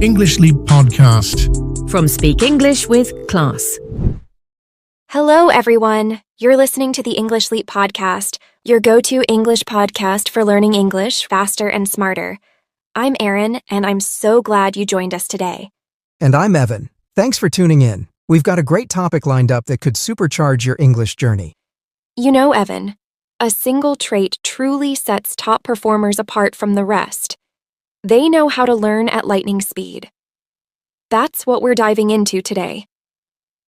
English Leap Podcast. From Speak English with Class. Hello, everyone. You're listening to the English Leap Podcast, your go-to English podcast for learning English faster and smarter. I'm Erin, and I'm so glad you joined us today. And I'm Evan. Thanks for tuning in. We've got a great topic lined up that could supercharge your English journey. You know, Evan, a single trait truly sets top performers apart from the rest. They know how to learn at lightning speed. That's what we're diving into today.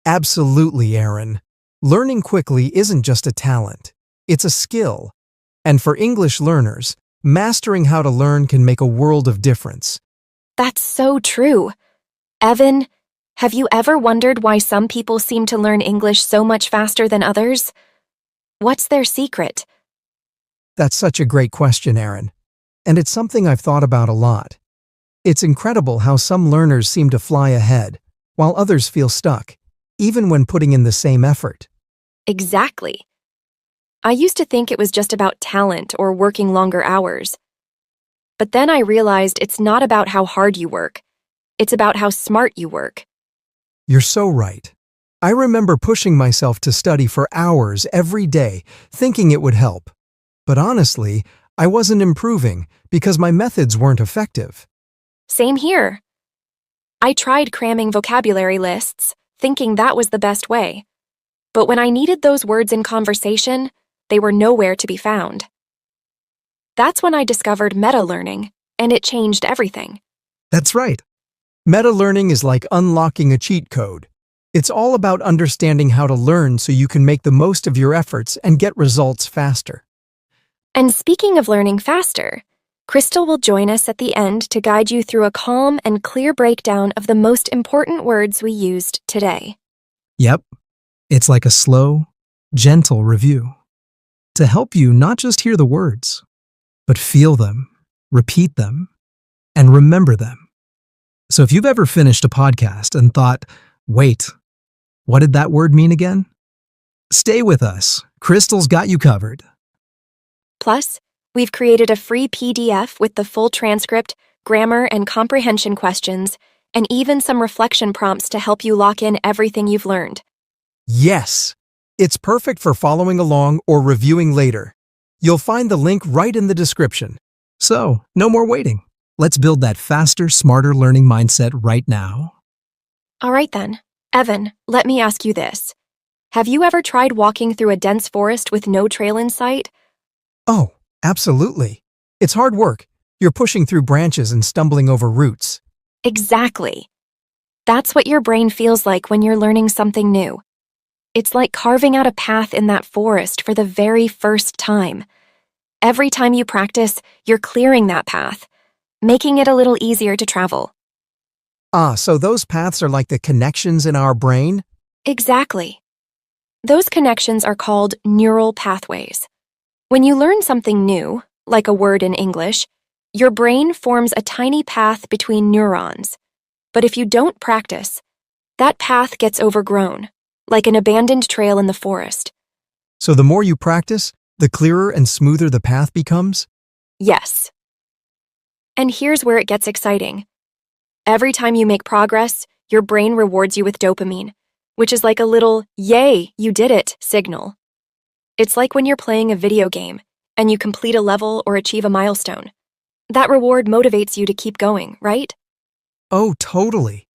Absolutely, Erin. Learning quickly isn't just a talent. It's a skill. And for English learners, mastering how to learn can make a world of difference. That's so true. Evan, have you ever wondered why some people seem to learn English so much faster than others? What's their secret? That's such a great question, Erin. And it's something I've thought about a lot. It's incredible how some learners seem to fly ahead, while others feel stuck, even when putting in the same effort. Exactly. I used to think it was just about talent or working longer hours. But then I realized it's not about how hard you work. It's about how smart you work. You're so right. I remember pushing myself to study for hours every day, thinking it would help. But honestly, I wasn't improving because my methods weren't effective. Same here. I tried cramming vocabulary lists, thinking that was the best way. But when I needed those words in conversation, they were nowhere to be found. That's when I discovered meta-learning, and it changed everything. That's right. Meta-learning is like unlocking a cheat code. It's all about understanding how to learn so you can make the most of your efforts and get results faster. And speaking of learning faster, Crystal will join us at the end to guide you through a calm and clear breakdown of the most important words we used today. Yep. It's like a slow, gentle review to help you not just hear the words, but feel them, repeat them, and remember them. So if you've ever finished a podcast and thought, wait, what did that word mean again? Stay with us. Crystal's got you covered. Plus, we've created a free PDF with the full transcript, grammar and comprehension questions, and even some reflection prompts to help you lock in everything you've learned. Yes! It's perfect for following along or reviewing later. You'll find the link right in the description. So, no more waiting. Let's build that faster, smarter learning mindset right now. All right then. Evan, let me ask you this. Have you ever tried walking through a dense forest with no trail in sight? Oh, absolutely. It's hard work. You're pushing through branches and stumbling over roots. Exactly. That's what your brain feels like when you're learning something new. It's like carving out a path in that forest for the very first time. Every time you practice, you're clearing that path, making it a little easier to travel. So those paths are like the connections in our brain? Exactly. Those connections are called neural pathways. When you learn something new, like a word in English, your brain forms a tiny path between neurons. But if you don't practice, that path gets overgrown, like an abandoned trail in the forest. So the more you practice, the clearer and smoother the path becomes? Yes. And here's where it gets exciting. Every time you make progress, your brain rewards you with dopamine, which is like a little, yay, you did it signal. It's like when you're playing a video game and you complete a level or achieve a milestone. That reward motivates you to keep going, right? Oh, totally.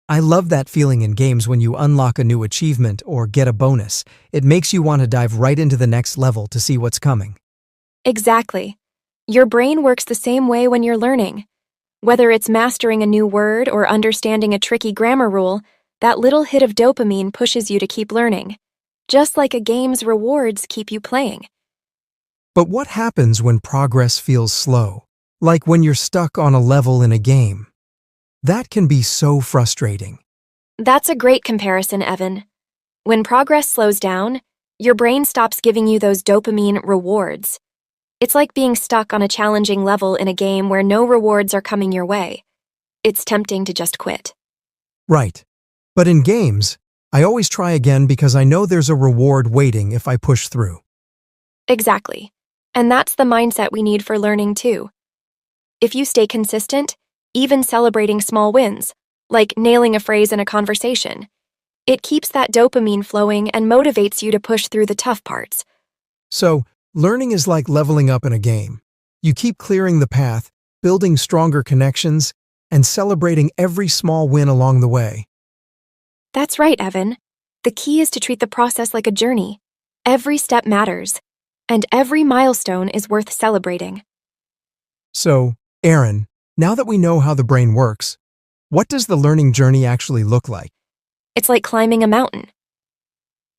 I love that feeling in games when you unlock a new achievement or get a bonus. It makes you want to dive right into the next level to see what's coming. Exactly. Your brain works the same way when you're learning. Whether it's mastering a new word or understanding a tricky grammar rule, that little hit of dopamine pushes you to keep learning. Just like a game's rewards keep you playing. But what happens when progress feels slow? Like when you're stuck on a level in a game? That can be so frustrating. That's a great comparison, Evan. When progress slows down, your brain stops giving you those dopamine rewards. It's like being stuck on a challenging level in a game where no rewards are coming your way. It's tempting to just quit. Right. But in games, I always try again because I know there's a reward waiting if I push through. Exactly. And that's the mindset we need for learning too. If you stay consistent, even celebrating small wins, like nailing a phrase in a conversation. It keeps that dopamine flowing and motivates you to push through the tough parts. So, learning is like leveling up in a game. You keep clearing the path, building stronger connections, and celebrating every small win along the way. That's right, Evan. The key is to treat the process like a journey. Every step matters, and every milestone is worth celebrating. So, Aaron, now that we know how the brain works, what does the learning journey actually look like? It's like climbing a mountain.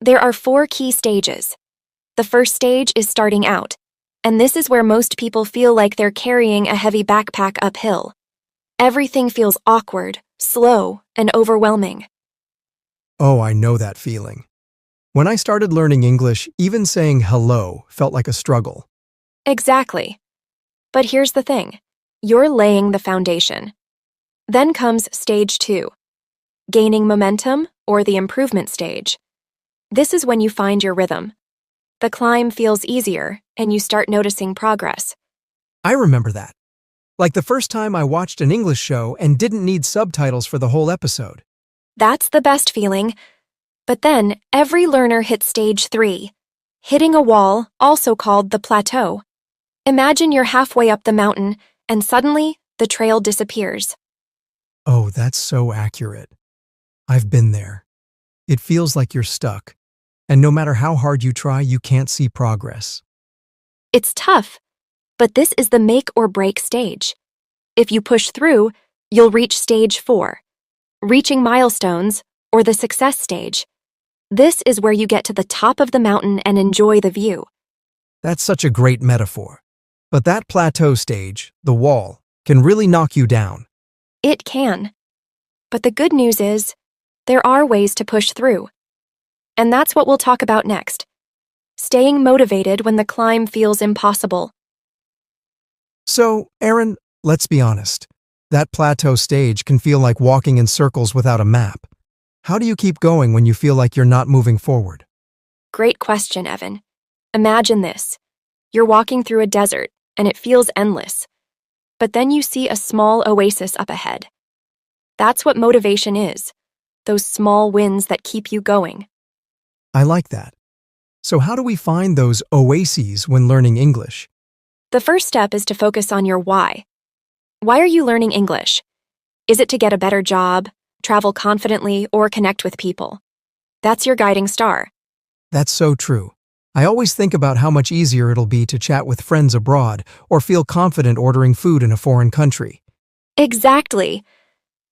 There are 4 key stages. The first stage is starting out, and this is where most people feel like they're carrying a heavy backpack uphill. Everything feels awkward, slow, and overwhelming. Oh, I know that feeling. When I started learning English, even saying hello felt like a struggle. Exactly. But here's the thing. You're laying the foundation. Then comes stage 2, gaining momentum or the improvement stage. This is when you find your rhythm. The climb feels easier, and you start noticing progress. I remember that. Like the first time I watched an English show and didn't need subtitles for the whole episode. That's the best feeling. But then, every learner hits stage 3, hitting a wall, also called the plateau. Imagine you're halfway up the mountain, and suddenly, the trail disappears. Oh, that's so accurate. I've been there. It feels like you're stuck, and no matter how hard you try, you can't see progress. It's tough, but this is the make or break stage. If you push through, you'll reach stage 4, reaching milestones, or the success stage. This is where you get to the top of the mountain and enjoy the view. That's such a great metaphor. But that plateau stage, the wall, can really knock you down. It can. But the good news is, there are ways to push through. And that's what we'll talk about next. Staying motivated when the climb feels impossible. So, Aaron, let's be honest. That plateau stage can feel like walking in circles without a map. How do you keep going when you feel like you're not moving forward? Great question, Evan. Imagine this. You're walking through a desert, and it feels endless. But then you see a small oasis up ahead. That's what motivation is, those small wins that keep you going. I like that. So how do we find those oases when learning English? The first step is to focus on your why. Why are you learning English? Is it to get a better job, travel confidently, or connect with people? That's your guiding star. That's so true. I always think about how much easier it'll be to chat with friends abroad or feel confident ordering food in a foreign country. Exactly.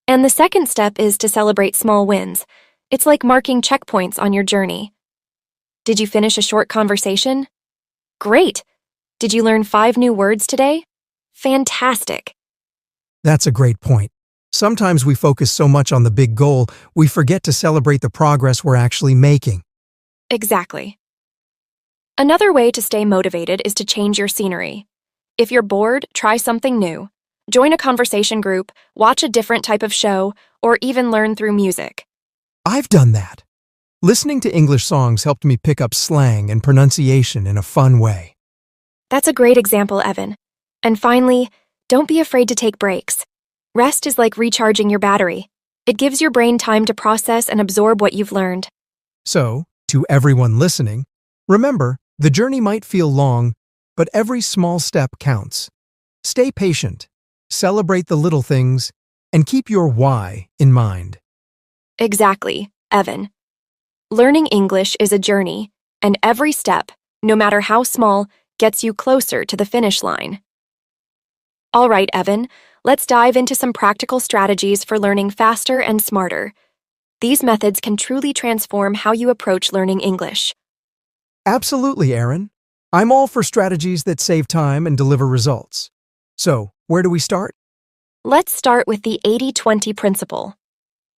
And the second step is to celebrate small wins. It's like marking checkpoints on your journey. Did you finish a short conversation? Great. Did you learn 5 new words today? Fantastic. That's a great point. Sometimes we focus so much on the big goal, we forget to celebrate the progress we're actually making. Exactly. Another way to stay motivated is to change your scenery. If you're bored, try something new. Join a conversation group, watch a different type of show, or even learn through music. I've done that. Listening to English songs helped me pick up slang and pronunciation in a fun way. That's a great example, Evan. And finally, don't be afraid to take breaks. Rest is like recharging your battery. It gives your brain time to process and absorb what you've learned. So, to everyone listening, remember, the journey might feel long, but every small step counts. Stay patient, celebrate the little things, and keep your why in mind. Exactly, Evan. Learning English is a journey, and every step, no matter how small, gets you closer to the finish line. All right, Evan, let's dive into some practical strategies for learning faster and smarter. These methods can truly transform how you approach learning English. Absolutely, Aaron. I'm all for strategies that save time and deliver results. So, where do we start? Let's start with the 80-20 principle.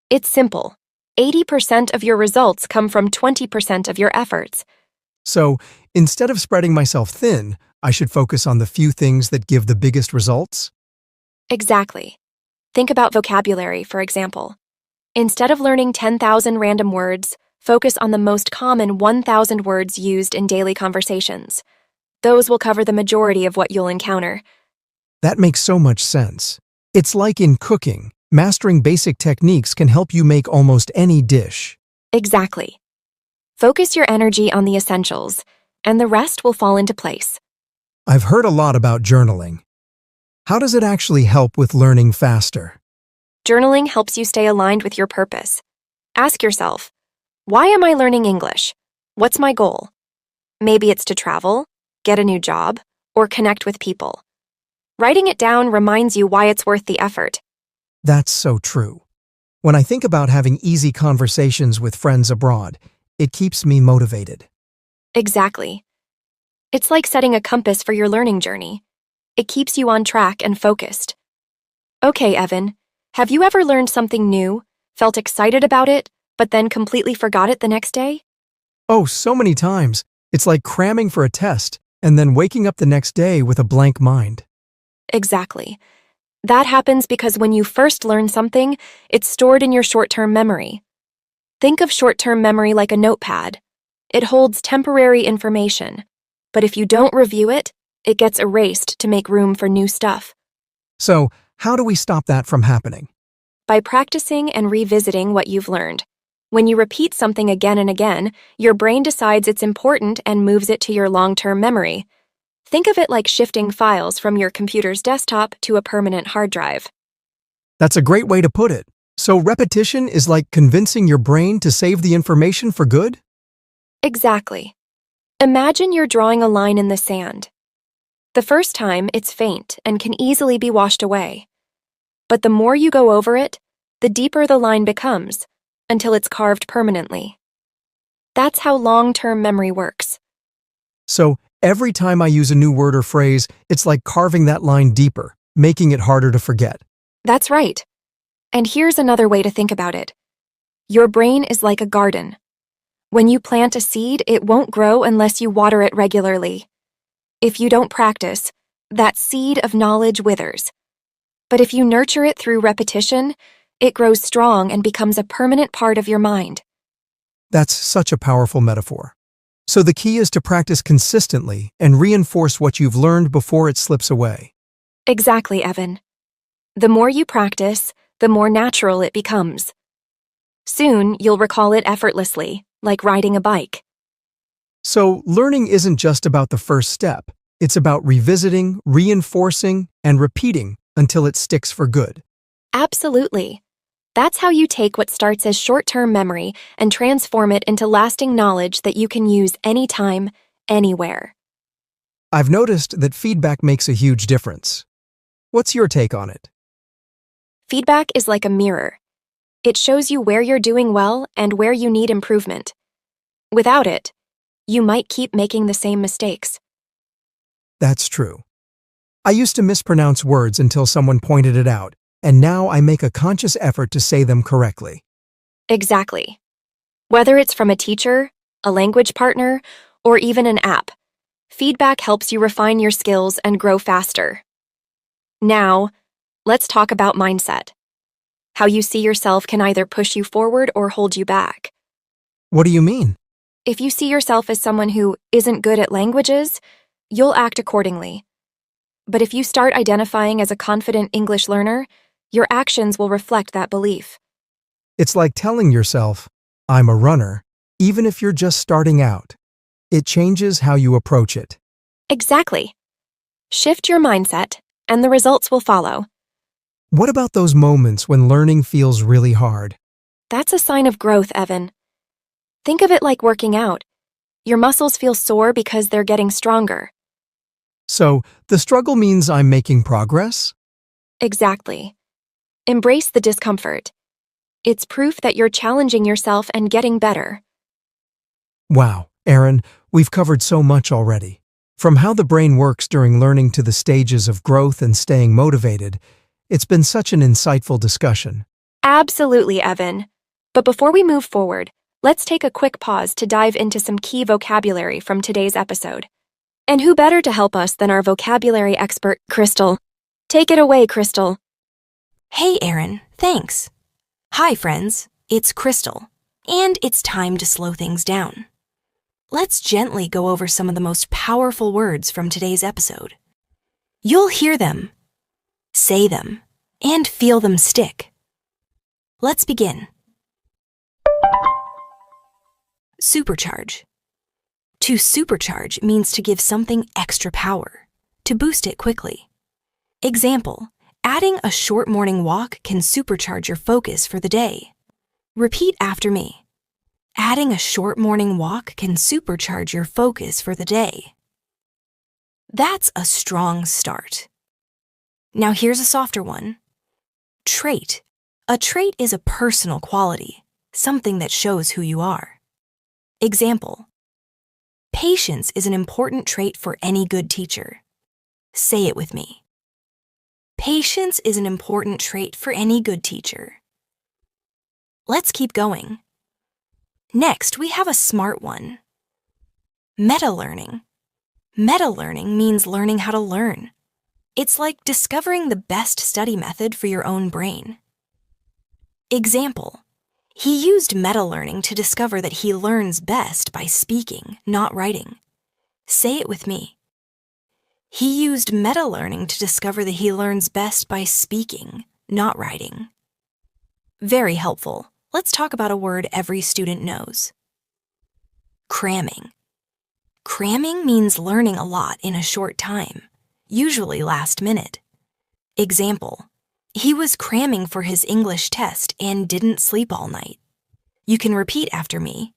It's simple. 80% of your results come from 20% of your efforts. So, instead of spreading myself thin, I should focus on the few things that give the biggest results? Exactly. Think about vocabulary, for example. Instead of learning 10,000 random words, focus on the most common 1,000 words used in daily conversations. Those will cover the majority of what you'll encounter. That makes so much sense. It's like in cooking, mastering basic techniques can help you make almost any dish. Exactly. Focus your energy on the essentials, and the rest will fall into place. I've heard a lot about journaling. How does it actually help with learning faster? Journaling helps you stay aligned with your purpose. Ask yourself, why am I learning English? What's my goal? Maybe it's to travel, get a new job, or connect with people. Writing it down reminds you why it's worth the effort. That's so true. When I think about having easy conversations with friends abroad, it keeps me motivated. Exactly. It's like setting a compass for your learning journey. It keeps you on track and focused. Okay, Evan, have you ever learned something new, felt excited about it, but then completely forgot it the next day? Oh, so many times. It's like cramming for a test and then waking up the next day with a blank mind. Exactly. That happens because when you first learn something, it's stored in your short-term memory. Think of short-term memory like a notepad. It holds temporary information, but if you don't review it, it gets erased to make room for new stuff. So, how do we stop that from happening? By practicing and revisiting what you've learned. When you repeat something again and again, your brain decides it's important and moves it to your long-term memory. Think of it like shifting files from your computer's desktop to a permanent hard drive. That's a great way to put it. So repetition is like convincing your brain to save the information for good? Exactly. Imagine you're drawing a line in the sand. The first time, it's faint and can easily be washed away. But the more you go over it, the deeper the line becomes, until it's carved permanently. That's how long-term memory works. So every time I use a new word or phrase, it's like carving that line deeper, making it harder to forget. That's right. And here's another way to think about it. Your brain is like a garden. When you plant a seed, it won't grow unless you water it regularly. If you don't practice, that seed of knowledge withers. But if you nurture it through repetition, it grows strong and becomes a permanent part of your mind. That's such a powerful metaphor. So the key is to practice consistently and reinforce what you've learned before it slips away. Exactly, Evan. The more you practice, the more natural it becomes. Soon, you'll recall it effortlessly, like riding a bike. So learning isn't just about the first step. It's about revisiting, reinforcing, and repeating until it sticks for good. Absolutely. That's how you take what starts as short-term memory and transform it into lasting knowledge that you can use anytime, anywhere. I've noticed that feedback makes a huge difference. What's your take on it? Feedback is like a mirror. It shows you where you're doing well and where you need improvement. Without it, you might keep making the same mistakes. That's true. I used to mispronounce words until someone pointed it out, and now I make a conscious effort to say them correctly. Exactly. Whether it's from a teacher, a language partner, or even an app, feedback helps you refine your skills and grow faster. Now, let's talk about mindset. How you see yourself can either push you forward or hold you back. What do you mean? If you see yourself as someone who isn't good at languages, you'll act accordingly. But if you start identifying as a confident English learner, your actions will reflect that belief. It's like telling yourself, I'm a runner, even if you're just starting out. It changes how you approach it. Exactly. Shift your mindset, and the results will follow. What about those moments when learning feels really hard? That's a sign of growth, Evan. Think of it like working out. Your muscles feel sore because they're getting stronger. So, the struggle means I'm making progress? Exactly. Embrace the discomfort. It's proof that you're challenging yourself and getting better. Wow, Aaron, we've covered so much already. From how the brain works during learning to the stages of growth and staying motivated, it's been such an insightful discussion. Absolutely, Evan. But before we move forward, let's take a quick pause to dive into some key vocabulary from today's episode. And who better to help us than our vocabulary expert, Crystal? Take it away, Crystal. Hey, Aaron, thanks. Hi, friends, it's Crystal, and it's time to slow things down. Let's gently go over some of the most powerful words from today's episode. You'll hear them, say them, and feel them stick. Let's begin. Supercharge. To supercharge means to give something extra power, to boost it quickly. Example, adding a short morning walk can supercharge your focus for the day. Repeat after me. Adding a short morning walk can supercharge your focus for the day. That's a strong start. Now here's a softer one. Trait. A trait is a personal quality, something that shows who you are. Example, patience is an important trait for any good teacher. Say it with me. Patience is an important trait for any good teacher. Let's keep going. Next, we have a smart one. Meta-learning. Meta-learning means learning how to learn. It's like discovering the best study method for your own brain. Example, he used meta-learning to discover that he learns best by speaking, not writing. Say it with me. He used meta-learning to discover that he learns best by speaking, not writing. Very helpful. Let's talk about a word every student knows. Cramming. Cramming means learning a lot in a short time, usually last minute. Example, he was cramming for his English test and didn't sleep all night. You can repeat after me.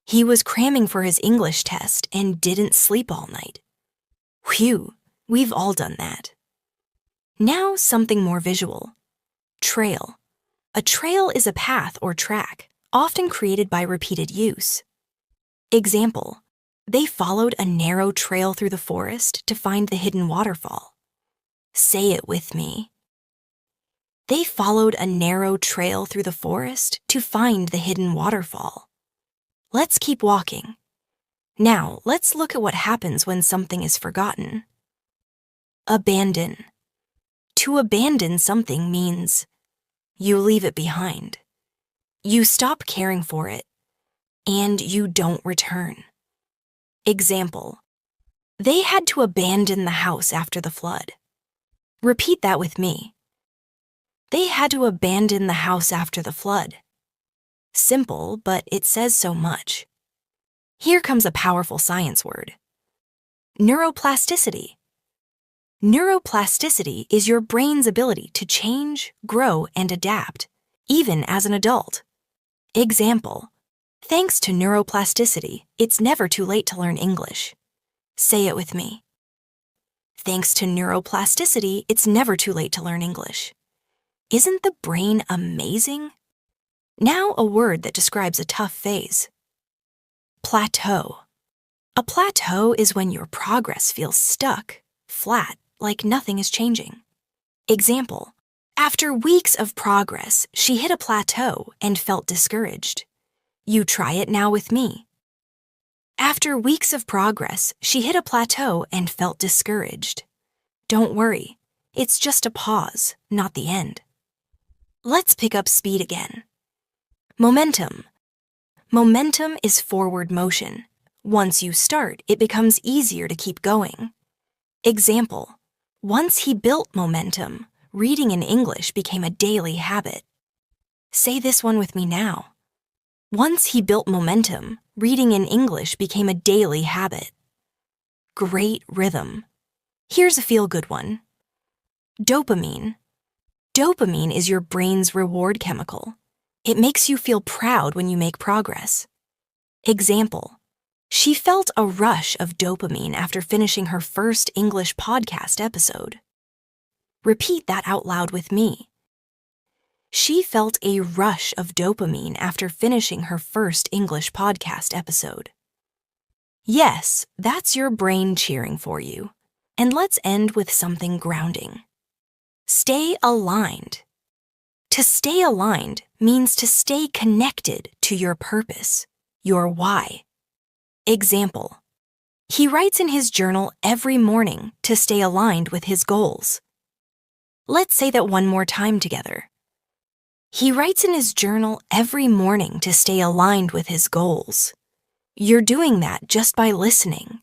He was cramming for his English test and didn't sleep all night. Whew, we've all done that. Now something more visual. Trail. A trail is a path or track, often created by repeated use. Example, they followed a narrow trail through the forest to find the hidden waterfall. Say it with me. They followed a narrow trail through the forest to find the hidden waterfall. Let's keep walking. Now, let's look at what happens when something is forgotten. Abandon. To abandon something means you leave it behind. You stop caring for it, and you don't return. Example, they had to abandon the house after the flood. Repeat that with me. They had to abandon the house after the flood. Simple, but it says so much. Here comes a powerful science word. Neuroplasticity. Neuroplasticity is your brain's ability to change, grow, and adapt, even as an adult. Example, thanks to neuroplasticity, it's never too late to learn English. Say it with me. Thanks to neuroplasticity, it's never too late to learn English. Isn't the brain amazing? Now a word that describes a tough phase. Plateau. A plateau is when your progress feels stuck, flat, like nothing is changing. Example, after weeks of progress, she hit a plateau and felt discouraged. You try it now with me. After weeks of progress, she hit a plateau and felt discouraged. Don't worry, it's just a pause, not the end. Let's pick up speed again. Momentum. Momentum is forward motion. Once you start, it becomes easier to keep going. Example, once he built momentum, reading in English became a daily habit. Say this one with me now. Once he built momentum, reading in English became a daily habit. Great rhythm. Here's a feel-good one. Dopamine. Dopamine is your brain's reward chemical. It makes you feel proud when you make progress. Example, she felt a rush of dopamine after finishing her first English podcast episode. Repeat that out loud with me. She felt a rush of dopamine after finishing her first English podcast episode. Yes, that's your brain cheering for you. And let's end with something grounding. Stay aligned. To stay aligned means to stay connected to your purpose, your why. Example, he writes in his journal every morning to stay aligned with his goals. Let's say that one more time together. He writes in his journal every morning to stay aligned with his goals. You're doing that just by listening.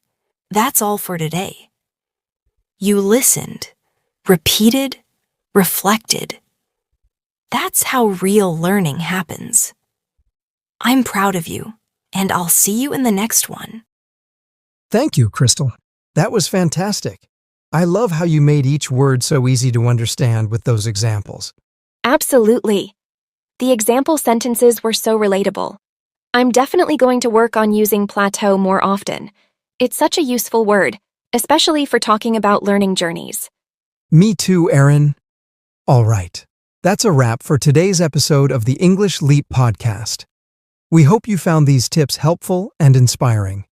That's all for today. You listened, repeated, reflected. That's how real learning happens. I'm proud of you, and I'll see you in the next one. Thank you, Crystal. That was fantastic. I love how you made each word so easy to understand with those examples. Absolutely. The example sentences were so relatable. I'm definitely going to work on using plateau more often. It's such a useful word, especially for talking about learning journeys. Me too, Erin. All right. That's a wrap for today's episode of the English Leap podcast. We hope you found these tips helpful and inspiring.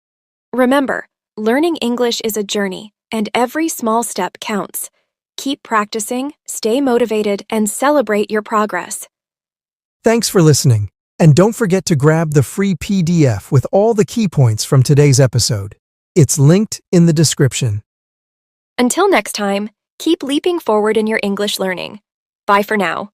Remember, learning English is a journey, and every small step counts. Keep practicing, stay motivated, and celebrate your progress. Thanks for listening, and don't forget to grab the free PDF with all the key points from today's episode. It's linked in the description. Until next time, keep leaping forward in your English learning. Bye for now.